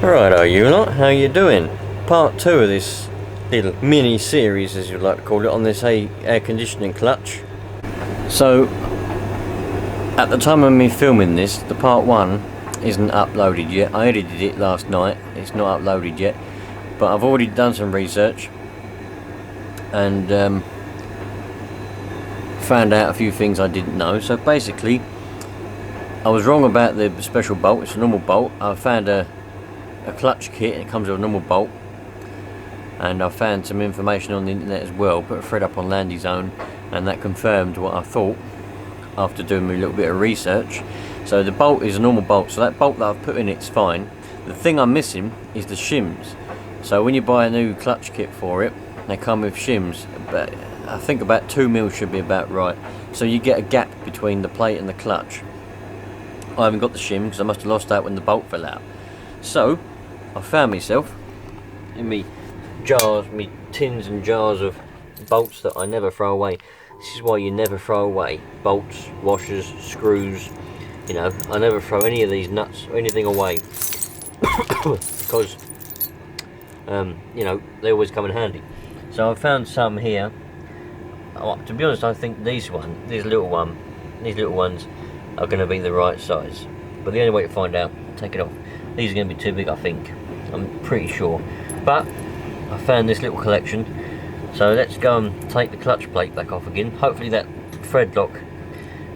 Righto you lot, how you doing? Part 2 of this little mini series, as you'd like to call it, on this air conditioning clutch. So, at the time of me filming this, the part 1 isn't uploaded yet. I edited it last night, it's not uploaded yet, but I've already done some research and found out a few things I didn't know. So basically, I was wrong about the special bolt. It's a normal bolt. I found a clutch kit, and it comes with a normal bolt, and I found some information on the internet as well, put a thread up on LandRover, and that confirmed what I thought after doing a little bit of research. So the bolt is a normal bolt, so that bolt that I've put in it's fine. The thing I'm missing is the shims. So when you buy a new clutch kit for it, they come with shims, but I think about 2 mil should be about right, so you get a gap between the plate and the clutch. I haven't got the shim because I must have lost that when the bolt fell out. So I found myself in me jars, me tins and jars of bolts that I never throw away. This is why you never throw away bolts, washers, screws. You know, I never throw any of these nuts or anything away because you know, they always come in handy. So I found some here. To be honest, I think these little ones are going to be the right size. But the only way to find out, take it off. These are going to be too big, I think. I'm pretty sure. But I found this little collection. So let's go and take the clutch plate back off again. Hopefully that thread lock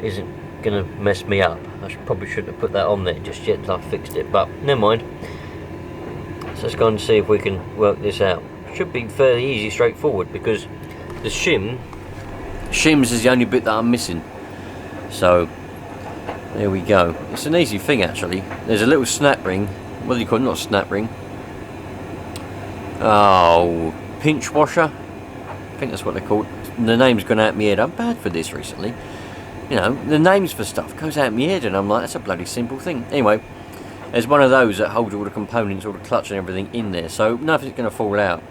isn't going to mess me up. Probably shouldn't have put that on there just yet until I fixed it. But never mind. So let's go and see if we can work this out. Should be fairly easy, straightforward, because the shims is the only bit that I'm missing. So there we go. It's an easy thing actually. There's a little snap ring. What do you call it? Not a snap ring. Oh, pinch washer. I think that's what they're called. The name's gone out of my head. I'm bad for this recently. You know, the names for stuff goes out of my head, and I'm like, that's a bloody simple thing. Anyway, there's one of those that holds all the components, all the clutch and everything in there, so nothing's going to fall out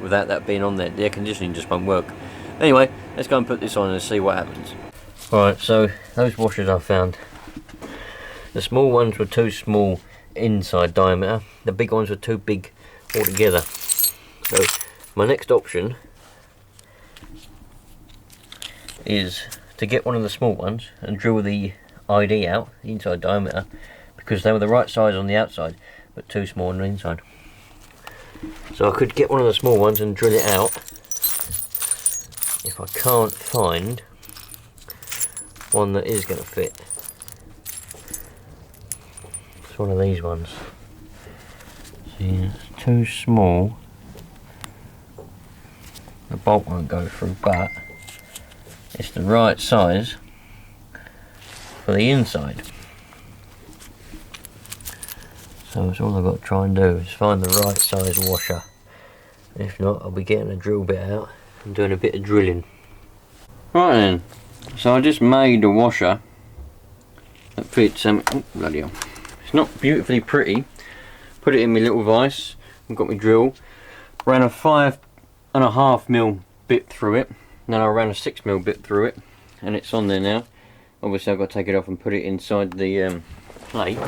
without that being on there. The air conditioning just won't work. Anyway, let's go and put this on and see what happens. Alright, so those washers I found. The small ones were too small inside diameter. The big ones were too big altogether. So my next option is to get one of the small ones and drill the ID out, the inside diameter, because they were the right size on the outside but too small on the inside. So I could get one of the small ones and drill it out if I can't find one that is going to fit. It's one of these ones. See, it's too small. The bolt won't go through, but it's the right size for the inside. So that's all I've got to try and do, is find the right size washer. If not, I'll be getting a drill bit out and doing a bit of drilling. Right then, so I just made a washer that fits, oh bloody hell. It's not beautifully pretty. Put it in my little vise, I've got my drill, ran a 5.5 mil bit through it, then I ran a 6 mil bit through it, and it's on there now. Obviously I've got to take it off and put it inside the plate.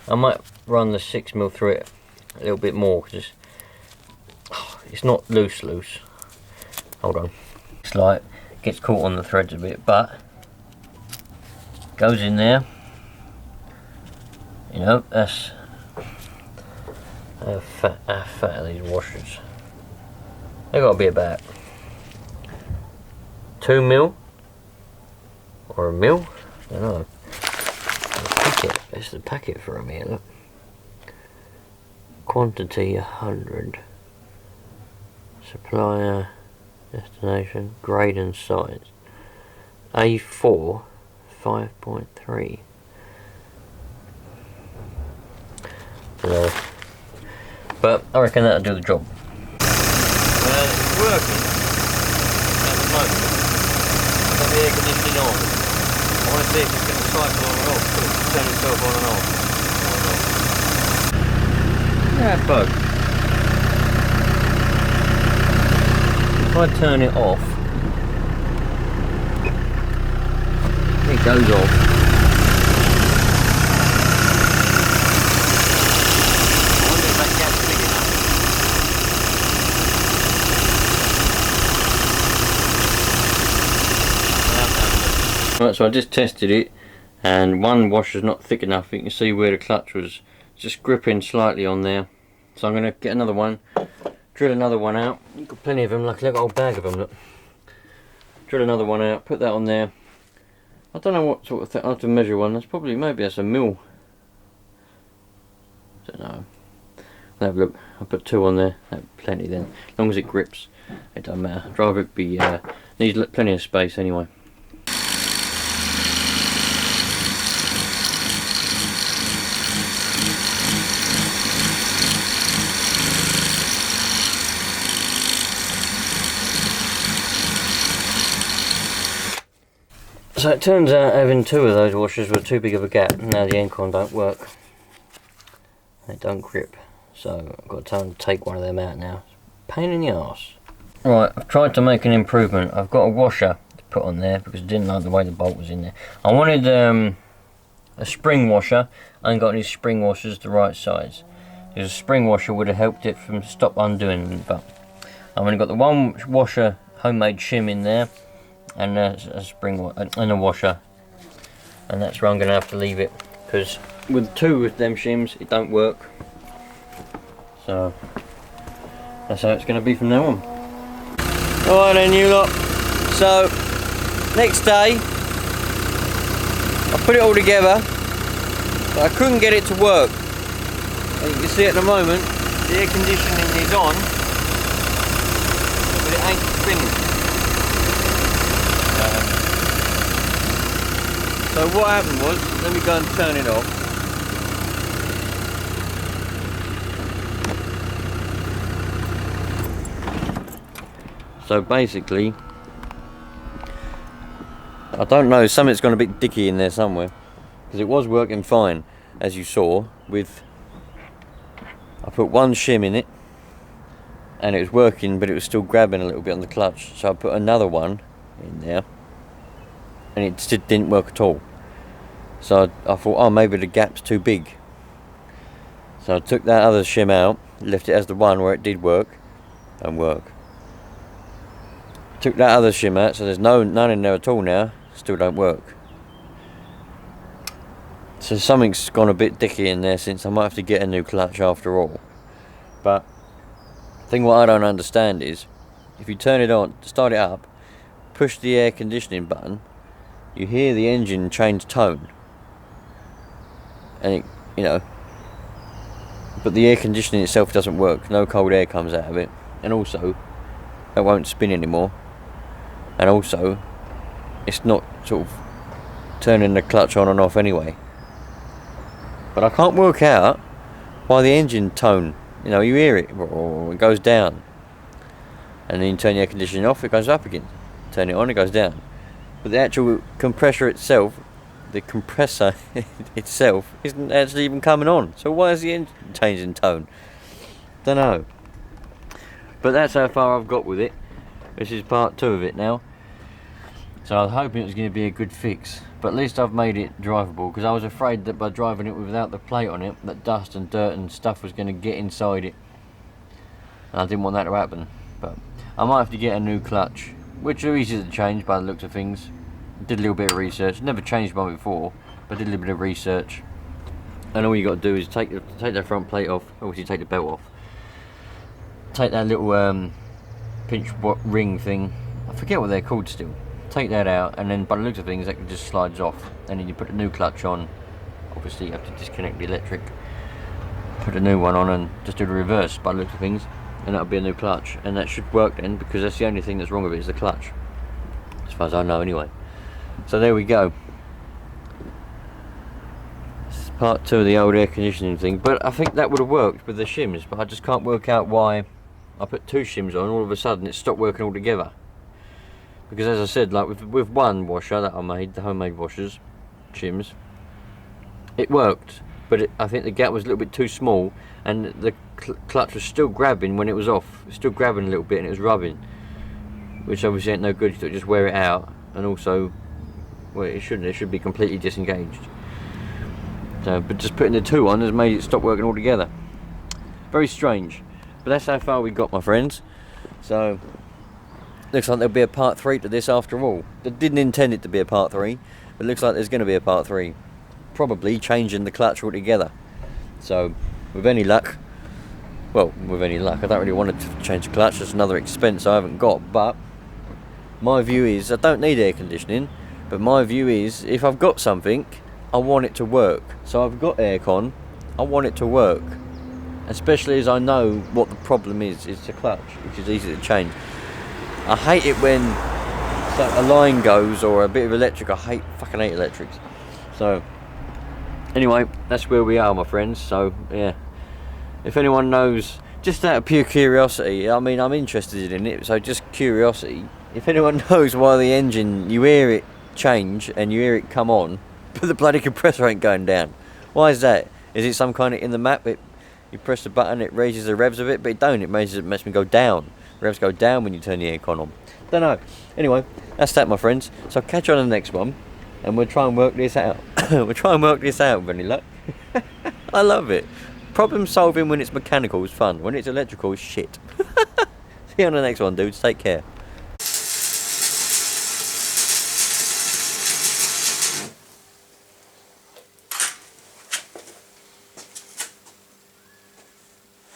I might run the 6 mil through it a little bit more, because it's not loose. Hold on. It's like, gets caught on the threads a bit, but goes in there. You know, that's how fat are these washers. They've got to be about 2 mil or a mil. I don't know. It's the packet for them here, look. Quantity 100. Supplier, destination, grade and size. A4 5.3. But I reckon that'll do the job. It's working at the moment. I've got the air conditioning on. I want to see if it's going to cycle on and off, turn itself on and off. Yeah, bug. If I turn it off, it goes off. Right, so I just tested it, and one washer's not thick enough. You can see where the clutch was just gripping slightly on there. So I'm going to get another one, drill another one out. You've got plenty of them, like a little old bag of them, look. Drill another one out, put that on there. I don't know what sort of thing, I have to measure one. That's probably, maybe that's a mil. I don't know. I'll have a look. I'll put 2 on there, that's plenty then. As long as it grips, it doesn't matter. Driver it be, needs plenty of space anyway. So it turns out having 2 of those washers were too big of a gap. Now the Encon don't work. They don't grip. So I've got time to take one of them out now. Pain in the arse. Right, I've tried to make an improvement. I've got a washer to put on there because I didn't like the way the bolt was in there. I wanted a spring washer. I ain't got any spring washers the right size. Because a spring washer would have helped it from stop undoing, but I've only got the one washer homemade shim in there. And a spring and a washer, and that's where I'm going to have to leave it, because with 2 of them shims it don't work. So that's how it's going to be from now on. Alright then, you lot. So next day I put it all together, but I couldn't get it to work. And you can see at the moment the air conditioning is on, but it ain't spinning. So what happened was, let me go and turn it off. So basically, I don't know, something's gone a bit dicky in there somewhere, because it was working fine, as you saw, with, I put 1 shim in it, and it was working, but it was still grabbing a little bit on the clutch, so I put another one in there, and it just didn't work at all. So I thought, oh, maybe the gap's too big. So I took that other shim out, left it as the one where it did work, and work. Took that other shim out, so there's none in there at all now, still don't work. So something's gone a bit dicky in there, since I might have to get a new clutch after all. But the thing what I don't understand is, if you turn it on, start it up, push the air conditioning button, you hear the engine change tone, and it, you know, but the air conditioning itself doesn't work. No cold air comes out of it, and also it won't spin anymore, and also it's not sort of turning the clutch on and off anyway. But I can't work out why the engine tone, you know, you hear it, or it goes down, and then you turn the air conditioning off, it goes up again. Turn it on, it goes down. But the actual compressor itself, the compressor itself, isn't actually even coming on. So why is the engine changing tone? Don't know. But that's how far I've got with it. This is part 2 of it now. So I was hoping it was going to be a good fix. But at least I've made it drivable, because I was afraid that by driving it without the plate on it, that dust and dirt and stuff was going to get inside it. And I didn't want that to happen. But I might have to get a new clutch, which are easy to change by the looks of things. Did a little bit of research, never changed one before, but did a little bit of research. And all you got to do is take that front plate off, obviously take the belt off. Take that little pinch ring thing, I forget what they're called still. Take that out, and then by the looks of things that just slides off. And then you put a new clutch on, obviously you have to disconnect the electric. Put a new one on and just do the reverse by the looks of things. And that'll be a new clutch, and that should work then, because that's the only thing that's wrong with it is the clutch, as far as I know anyway. So there we go. This is part 2 of the old air conditioning thing, but I think that would have worked with the shims, but I just can't work out why I put 2 shims on, all of a sudden it stopped working altogether. Because as I said, like with one washer that I made, the homemade washers, shims, it worked, but I think the gap was a little bit too small, and the clutch was still grabbing when it was off. It was still grabbing a little bit and it was rubbing, which obviously ain't no good. You just wear it out, and also, well, it should be completely disengaged. So, but just putting the 2 on has made it stop working altogether. Very strange, but that's how far we got, my friends. So looks like there'll be a part 3 to this after all. I didn't intend it to be a part 3, but it looks like there's going to be a part 3. Probably changing the clutch altogether. So, with any luck, I don't really want to change the clutch. It's another expense I haven't got, but my view is, I don't need air conditioning, but my view is, if I've got something, I want it to work. So I've got aircon, I want it to work. Especially as I know what the problem is the clutch, which is easy to change. I hate it when a line goes or a bit of electric. I fucking hate electrics. So, anyway, that's where we are, my friends. So, yeah. If anyone knows, just out of pure curiosity, I mean, I'm interested in it, so just curiosity. If anyone knows why the engine, you hear it change and you hear it come on, but the bloody compressor ain't going down. Why is that? Is it some kind of in the map? You press the button, it raises the revs a bit, but it don't. It makes me go down. Revs go down when you turn the aircon on. Don't know. Anyway, that's that, my friends. So I'll catch you on the next one, and we'll try and work this out. We'll try and work this out with any luck. I love it. Problem solving when it's mechanical is fun. When it's electrical, it's shit. See you on the next one, dudes. Take care.